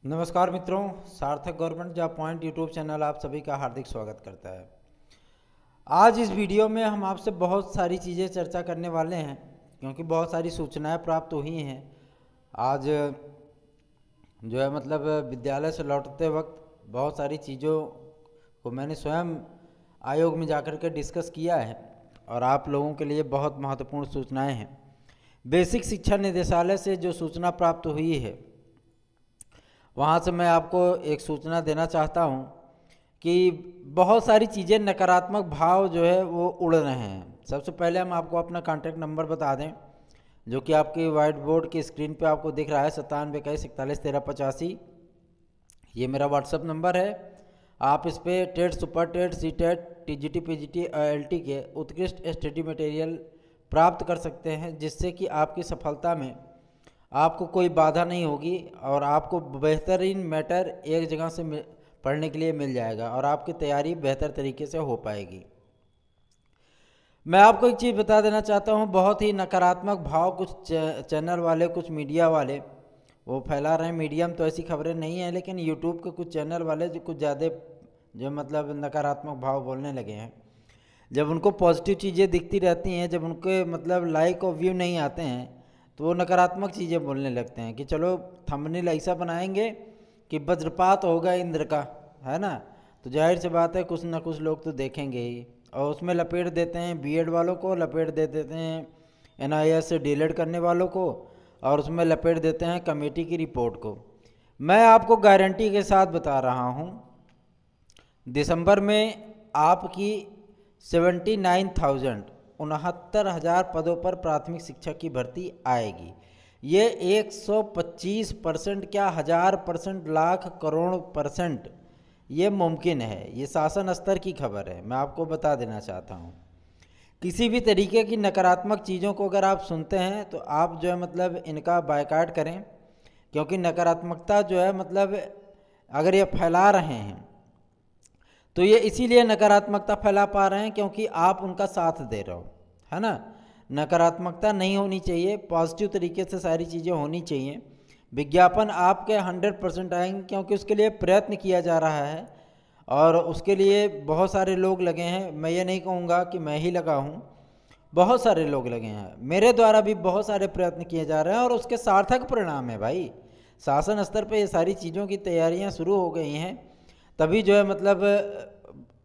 नमस्कार मित्रों, सार्थक government job point YouTube channel आप सभी का हार्दिक स्वागत करता है। आज इस वीडियो में हम आपसे बहुत सारी चीज़ें चर्चा करने वाले हैं, क्योंकि बहुत सारी सूचनाएं प्राप्त हुई हैं। आज जो है विद्यालय से लौटते वक्त बहुत सारी चीज़ों को मैंने स्वयं आयोग में जाकर के डिस्कस किया है और आप लोगों के लिए बहुत महत्वपूर्ण सूचनाएँ हैं। बेसिक शिक्षा निदेशालय से जो सूचना प्राप्त हुई है, वहाँ से मैं आपको एक सूचना देना चाहता हूँ कि बहुत सारी चीज़ें नकारात्मक भाव जो है वो उड़ रहे हैं। सबसे पहले हम आपको अपना कॉन्टैक्ट नंबर बता दें, जो कि आपकी वाइट बोर्ड की स्क्रीन पे आपको दिख रहा है, 9721411385। ये मेरा व्हाट्सअप नंबर है। आप इस पर TET, super TET, C TET, TGT, PGT, ILT के उत्कृष्ट स्टडी मटेरियल प्राप्त कर सकते हैं, जिससे कि आपकी सफलता में आपको कोई बाधा नहीं होगी और आपको बेहतरीन मैटर एक जगह से पढ़ने के लिए मिल जाएगा और आपकी तैयारी बेहतर तरीके से हो पाएगी। मैं आपको एक चीज़ बता देना चाहता हूँ, बहुत ही नकारात्मक भाव कुछ चैनल वाले, कुछ मीडिया वाले वो फैला रहे हैं। मीडिया में तो ऐसी खबरें नहीं हैं, लेकिन यूट्यूब के कुछ चैनल वाले जो कुछ ज़्यादा जो नकारात्मक भाव बोलने लगे हैं। जब उनको पॉजिटिव चीज़ें दिखती रहती हैं, जब उनके लाइक और व्यू नहीं आते हैं, तो वो नकारात्मक चीज़ें बोलने लगते हैं कि चलो थंबनेल ऐसा बनाएंगे कि वज्रपात होगा इंद्र का, है ना। तो जाहिर सी बात है कुछ ना कुछ लोग तो देखेंगे ही, और उसमें लपेट देते हैं बीएड वालों को, लपेट दे देते हैं एनआईएस से डिलीट करने वालों को, और उसमें लपेट देते हैं कमेटी की रिपोर्ट को। मैं आपको गारंटी के साथ बता रहा हूँ, दिसंबर में आपकी 69,000 पदों पर प्राथमिक शिक्षक की भर्ती आएगी। ये 125% क्या 1000%, लाख करोड़ परसेंट ये मुमकिन है। ये शासन स्तर की खबर है, मैं आपको बता देना चाहता हूँ। किसी भी तरीके की नकारात्मक चीज़ों को अगर आप सुनते हैं तो आप जो है इनका बायकॉट करें, क्योंकि नकारात्मकता जो है अगर ये फैला रहे हैं तो ये इसीलिए नकारात्मकता फैला पा रहे हैं क्योंकि आप उनका साथ दे रहे हो, है ना। नकारात्मकता नहीं होनी चाहिए, पॉजिटिव तरीके से सारी चीज़ें होनी चाहिए। विज्ञापन आपके 100% आएंगे, क्योंकि उसके लिए प्रयत्न किया जा रहा है और उसके लिए बहुत सारे लोग लगे हैं। मैं ये नहीं कहूँगा कि मैं ही लगा हूँ, बहुत सारे लोग लगे हैं। मेरे द्वारा भी बहुत सारे प्रयत्न किए जा रहे हैं और उसके सार्थक परिणाम है भाई। शासन स्तर पे ये सारी चीज़ों की तैयारियां शुरू हो गई हैं, तभी जो है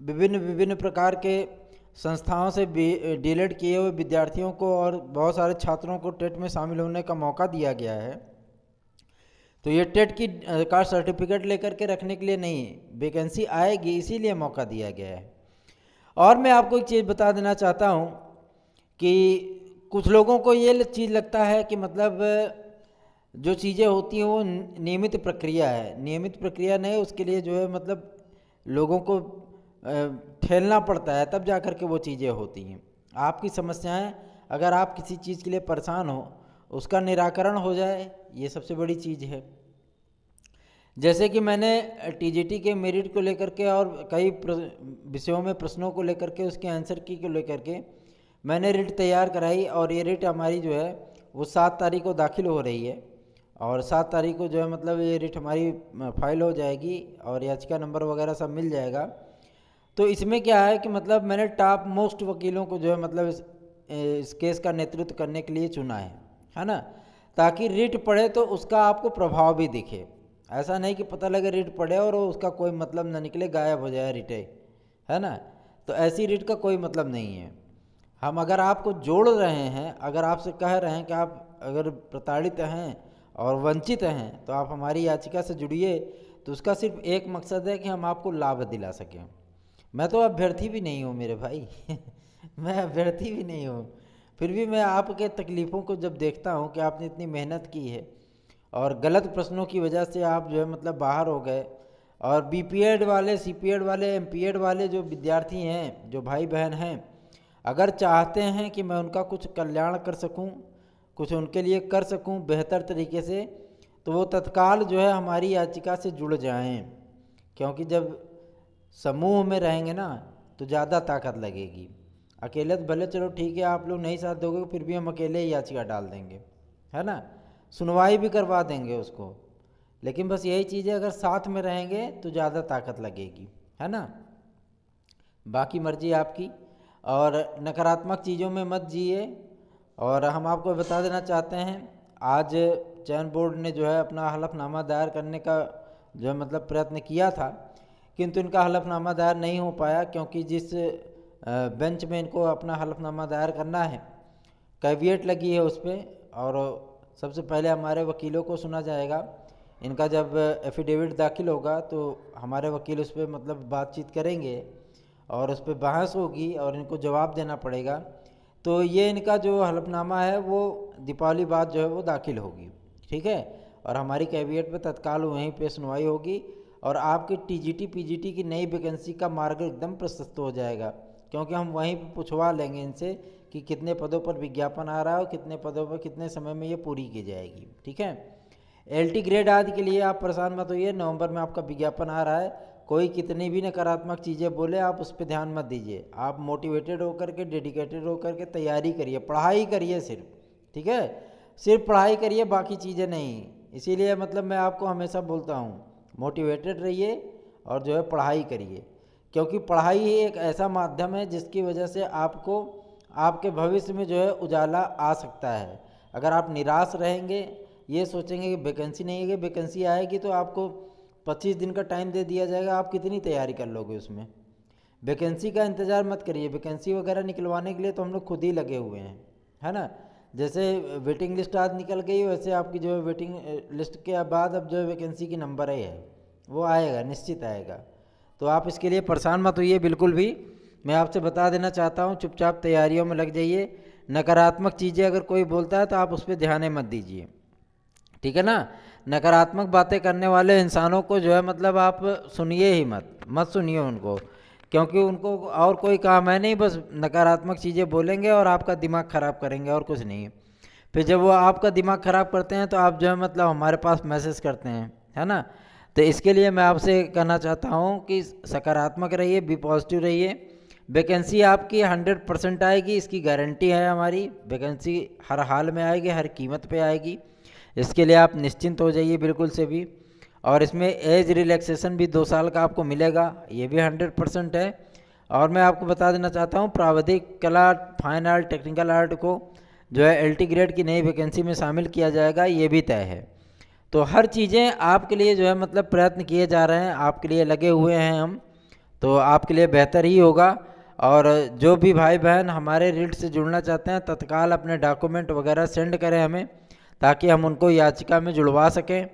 विभिन्न विभिन्न प्रकार के संस्थाओं से डीलेट किए हुए विद्यार्थियों को और बहुत सारे छात्रों को टेट में शामिल होने का मौका दिया गया है। तो ये टेट की का सर्टिफिकेट लेकर के रखने के लिए नहीं, वैकेंसी आएगी इसीलिए मौका दिया गया है। और मैं आपको एक चीज़ बता देना चाहता हूँ कि कुछ लोगों को ये चीज़ लगता है कि जो चीज़ें होती हैं वो नियमित प्रक्रिया है। नियमित प्रक्रिया नहीं, उसके लिए जो है लोगों को ठेलना पड़ता है, तब जा कर के वो चीज़ें होती हैं। आपकी समस्याएं, अगर आप किसी चीज़ के लिए परेशान हो, उसका निराकरण हो जाए, ये सबसे बड़ी चीज़ है। जैसे कि मैंने टीजीटी के मेरिट को लेकर के और कई विषयों में प्रश्नों को लेकर के, उसके आंसर की को लेकर के मैंने रिट तैयार कराई, और ये रिट हमारी जो है वो 7 तारीख को दाखिल हो रही है, और 7 तारीख को जो है ये रिट हमारी फाइल हो जाएगी और याचिका नंबर वगैरह सब मिल जाएगा। तो इसमें क्या है कि मैंने टॉप मोस्ट वकीलों को जो है इस केस का नेतृत्व करने के लिए चुना है ना, ताकि रिट पढ़े तो उसका आपको प्रभाव भी दिखे। ऐसा नहीं कि पता लगे रिट पढ़े और उसका कोई मतलब ना निकले, गायब हो जाए रिटे, है ना। तो ऐसी रिट का कोई मतलब नहीं है। हम अगर आपको जोड़ रहे हैं, अगर आपसे कह रहे हैं कि आप अगर प्रताड़ित हैं और वंचित हैं तो आप हमारी याचिका से जुड़िए, तो उसका सिर्फ एक मकसद है कि हम आपको लाभ दिला सकें। मैं तो अभ्यर्थी भी नहीं हूँ मेरे भाई मैं अभ्यर्थी भी नहीं हूँ, फिर भी मैं आपके तकलीफ़ों को जब देखता हूँ कि आपने इतनी मेहनत की है और गलत प्रश्नों की वजह से आप जो है बाहर हो गए, और बीपीएड वाले, सीपीएड वाले, एमपीएड वाले जो विद्यार्थी हैं, जो भाई बहन हैं, अगर चाहते हैं कि मैं उनका कुछ कल्याण कर सकूं, कुछ उनके लिए कर सकूं बेहतर तरीके से, तो वो तत्काल जो है हमारी याचिका से जुड़ जाएं। क्योंकि जब समूह में रहेंगे ना तो ज़्यादा ताकत लगेगी। अकेले तो भले चलो ठीक है, आप लोग नहीं साथ दोगे, फिर भी हम अकेले ही याचिका डाल देंगे, है ना, सुनवाई भी करवा देंगे उसको। लेकिन बस यही चीज़ है, अगर साथ में रहेंगे तो ज़्यादा ताकत लगेगी, है ना। बाकी मर्जी आपकी, और नकारात्मक चीज़ों में मत जिए। और हम आपको बता देना चाहते हैं, आज चयन बोर्ड ने जो है अपना हलफनामा दायर करने का जो है मतलब प्रयत्न किया था, किंतु इनका हलफनामा दायर नहीं हो पाया, क्योंकि जिस बेंच में इनको अपना हलफनामा दायर करना है कैविएट लगी है उस पर। और सबसे पहले हमारे वकीलों को सुना जाएगा, इनका जब एफिडेविट दाखिल होगा तो हमारे वकील उस पर मतलब बातचीत करेंगे और उस पर बहस होगी और इनको जवाब देना पड़ेगा। तो ये इनका जो हलफनामा है वो दीपावली बाद जो है वो दाखिल होगी, ठीक है। और हमारी कैबिनेट पे तत्काल वहीं पे सुनवाई होगी और आपकी टीजीटी पीजीटी की नई वैकेंसी का मार्ग एकदम प्रशस्त हो जाएगा, क्योंकि हम वहीं पे पूछवा लेंगे इनसे कि कितने पदों पर विज्ञापन आ रहा है और कितने पदों पर कितने समय में ये पूरी की जाएगी, ठीक है। एलटी ग्रेड आदि के लिए आप परेशान मत होइए, नवंबर में आपका विज्ञापन आ रहा है। कोई कितनी भी नकारात्मक चीज़ें बोले आप उस पर ध्यान मत दीजिए, आप मोटिवेटेड होकर के डेडिकेटेड होकर के तैयारी करिए, पढ़ाई करिए सिर्फ, ठीक है। सिर्फ पढ़ाई करिए, बाकी चीज़ें नहीं। इसीलिए मतलब मैं आपको हमेशा बोलता हूँ मोटिवेटेड रहिए और जो है पढ़ाई करिए, क्योंकि पढ़ाई ही एक ऐसा माध्यम है जिसकी वजह से आपको आपके भविष्य में जो है उजाला आ सकता है। अगर आप निराश रहेंगे, ये सोचेंगे कि वैकेंसी नहीं है, कि वैकेंसी आएगी तो आपको 25 दिन का टाइम दे दिया जाएगा, आप कितनी तैयारी कर लोगे उसमें। वैकेंसी का इंतज़ार मत करिए, वैकेंसी वगैरह निकलवाने के लिए तो हम लोग खुद ही लगे हुए हैं, है ना। जैसे वेटिंग लिस्ट आज निकल गई, वैसे आपकी जो है वेटिंग लिस्ट के बाद अब जो है वैकेंसी की नंबर है वो आएगा, निश्चित आएगा। तो आप इसके लिए परेशान मत होइए बिल्कुल भी। मैं आपसे बता देना चाहता हूँ, चुपचाप तैयारियों में लग जाइए। नकारात्मक चीज़ें अगर कोई बोलता है तो आप उस पर ध्यान मत दीजिए, ठीक है ना। नकारात्मक बातें करने वाले इंसानों को जो है मतलब आप सुनिए ही मत सुनिए उनको, क्योंकि उनको और कोई काम है नहीं, बस नकारात्मक चीज़ें बोलेंगे और आपका दिमाग ख़राब करेंगे और कुछ नहीं। फिर जब वो आपका दिमाग ख़राब करते हैं तो आप जो है मतलब हमारे पास मैसेज करते हैं, है ना। तो इसके लिए मैं आपसे कहना चाहता हूँ कि सकारात्मक रहिए, बी पॉजिटिव रहिए। वैकेंसी आपकी 100% आएगी, इसकी गारंटी है हमारी। वैकेंसी हर हाल में आएगी, हर कीमत पे आएगी, इसके लिए आप निश्चिंत हो जाइए बिल्कुल से भी। और इसमें एज रिलैक्सेशन भी 2 साल का आपको मिलेगा, ये भी 100% है। और मैं आपको बता देना चाहता हूँ, प्राविधिक कला, फाइन आर्ट, टेक्निकल आर्ट को जो है एलटी ग्रेड की नई वैकेंसी में शामिल किया जाएगा, ये भी तय है। तो हर चीज़ें आपके लिए जो है मतलब प्रयत्न किए जा रहे हैं, आपके लिए लगे हुए हैं हम, तो आपके लिए बेहतर ही होगा। और जो भी भाई बहन हमारे रीड से जुड़ना चाहते हैं, तत्काल अपने डॉक्यूमेंट वगैरह सेंड करें हमें, ताकि हम उनको याचिका में जुड़वा सकें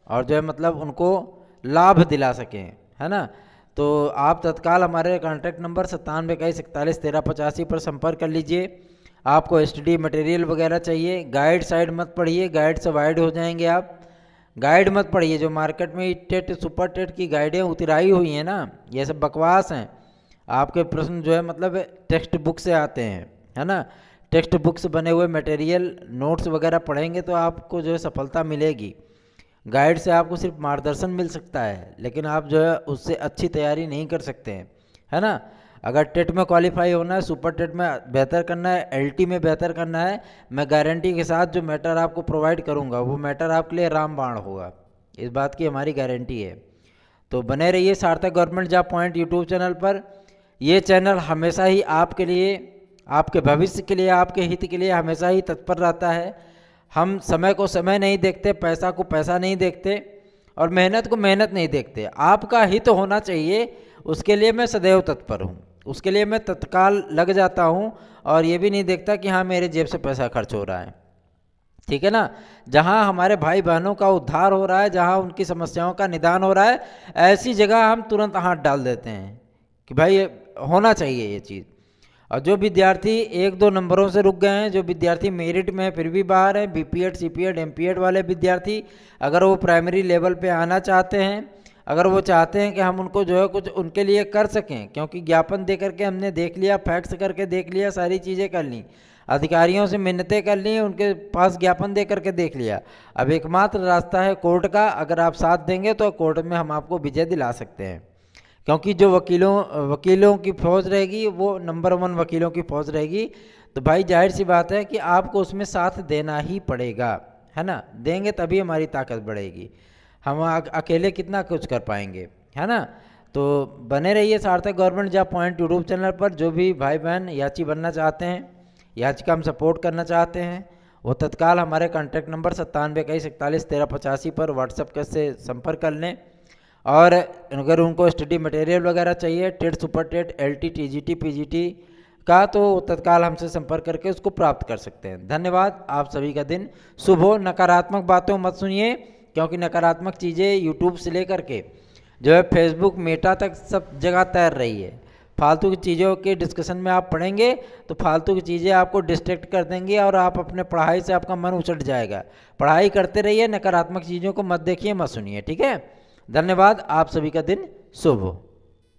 और जो है मतलब उनको लाभ दिला सकें, है ना। तो आप तत्काल हमारे कॉन्टैक्ट नंबर 9721411385 पर संपर्क कर लीजिए। आपको स्टडी मटेरियल वगैरह चाहिए, गाइड साइड मत पढ़िए, गाइड से वाइड हो जाएंगे आप। गाइड मत पढ़िए, जो मार्केट में टेट सुपर टेट की गाइडें उतराई हुई हैं ना, ये सब बकवास हैं। आपके प्रश्न जो है मतलब टेक्स्ट बुक से आते हैं, है ना। टेक्स्ट बुक से बने हुए मटेरियल नोट्स वगैरह पढ़ेंगे तो आपको जो है सफलता मिलेगी। गाइड से आपको सिर्फ मार्गदर्शन मिल सकता है, लेकिन आप जो है उससे अच्छी तैयारी नहीं कर सकते हैं, है ना। अगर टेट में क्वालिफाई होना है, सुपर टेट में बेहतर करना है, एलटी में बेहतर करना है, मैं गारंटी के साथ जो मैटर आपको प्रोवाइड करूँगा वो मैटर आपके लिए रामबाण होगा, इस बात की हमारी गारंटी है। तो बने रहिए सार्थक government job point YouTube channel पर। ये चैनल हमेशा ही आपके लिए, आपके भविष्य के लिए, आपके हित के लिए हमेशा ही तत्पर रहता है। हम समय को समय नहीं देखते, पैसा को पैसा नहीं देखते और मेहनत को मेहनत नहीं देखते। आपका हित होना चाहिए, उसके लिए मैं सदैव तत्पर हूँ, उसके लिए मैं तत्काल लग जाता हूँ और ये भी नहीं देखता कि हाँ मेरे जेब से पैसा खर्च हो रहा है, ठीक है ना। जहाँ हमारे भाई बहनों का उद्धार हो रहा है, जहाँ उनकी समस्याओं का निदान हो रहा है, ऐसी जगह हम तुरंत हाथ डाल देते हैं कि भाई ये होना चाहिए ये चीज़। और जो विद्यार्थी 1-2 नंबरों से रुक गए हैं, जो विद्यार्थी मेरिट में फिर भी बाहर हैं, बीपीएड सीपीएड एमपीएड वाले विद्यार्थी, अगर वो प्राइमरी लेवल पे आना चाहते हैं, अगर वो चाहते हैं कि हम उनको जो है कुछ उनके लिए कर सकें, क्योंकि ज्ञापन दे करके हमने देख लिया, फैक्स करके देख लिया, सारी चीज़ें कर ली, अधिकारियों से मिन्नतें कर ली, उनके पास ज्ञापन दे करके देख लिया। अब एकमात्र रास्ता है कोर्ट का, अगर आप साथ देंगे तो कोर्ट में हम आपको विजय दिला सकते हैं, क्योंकि जो वकीलों की फौज रहेगी वो नंबर 1 वकीलों की फौज रहेगी। तो भाई जाहिर सी बात है कि आपको उसमें साथ देना ही पड़ेगा, है ना। देंगे तभी हमारी ताकत बढ़ेगी। हम अकेले कितना कुछ कर पाएंगे, है ना। तो बने रहिए सार्थक government job point YouTube channel पर। जो भी भाई बहन याची बनना चाहते हैं, याची का हम सपोर्ट करना चाहते हैं, वो तत्काल हमारे कॉन्टैक्ट नंबर 9721411385 पर व्हाट्सएप से संपर्क कर लें। और अगर उनको स्टडी मटेरियल वगैरह चाहिए, TET, super TET, LT, TGT, PGT का, तो तत्काल हमसे संपर्क करके उसको प्राप्त कर सकते हैं। धन्यवाद। आप सभी का दिन शुभ हो। नकारात्मक बातों मत सुनिए, क्योंकि नकारात्मक चीज़ें यूट्यूब से लेकर के जो है फेसबुक, मेटा तक सब जगह तैर रही है। फालतू की चीज़ों के डिस्कशन में आप पढ़ेंगे तो फालतू की चीज़ें आपको डिस्ट्रैक्ट कर देंगी और आप अपने पढ़ाई से आपका मन उचट जाएगा। पढ़ाई करते रहिए, नकारात्मक चीज़ों को मत देखिए, मत सुनिए, ठीक है। धन्यवाद। आप सभी का दिन शुभ हो।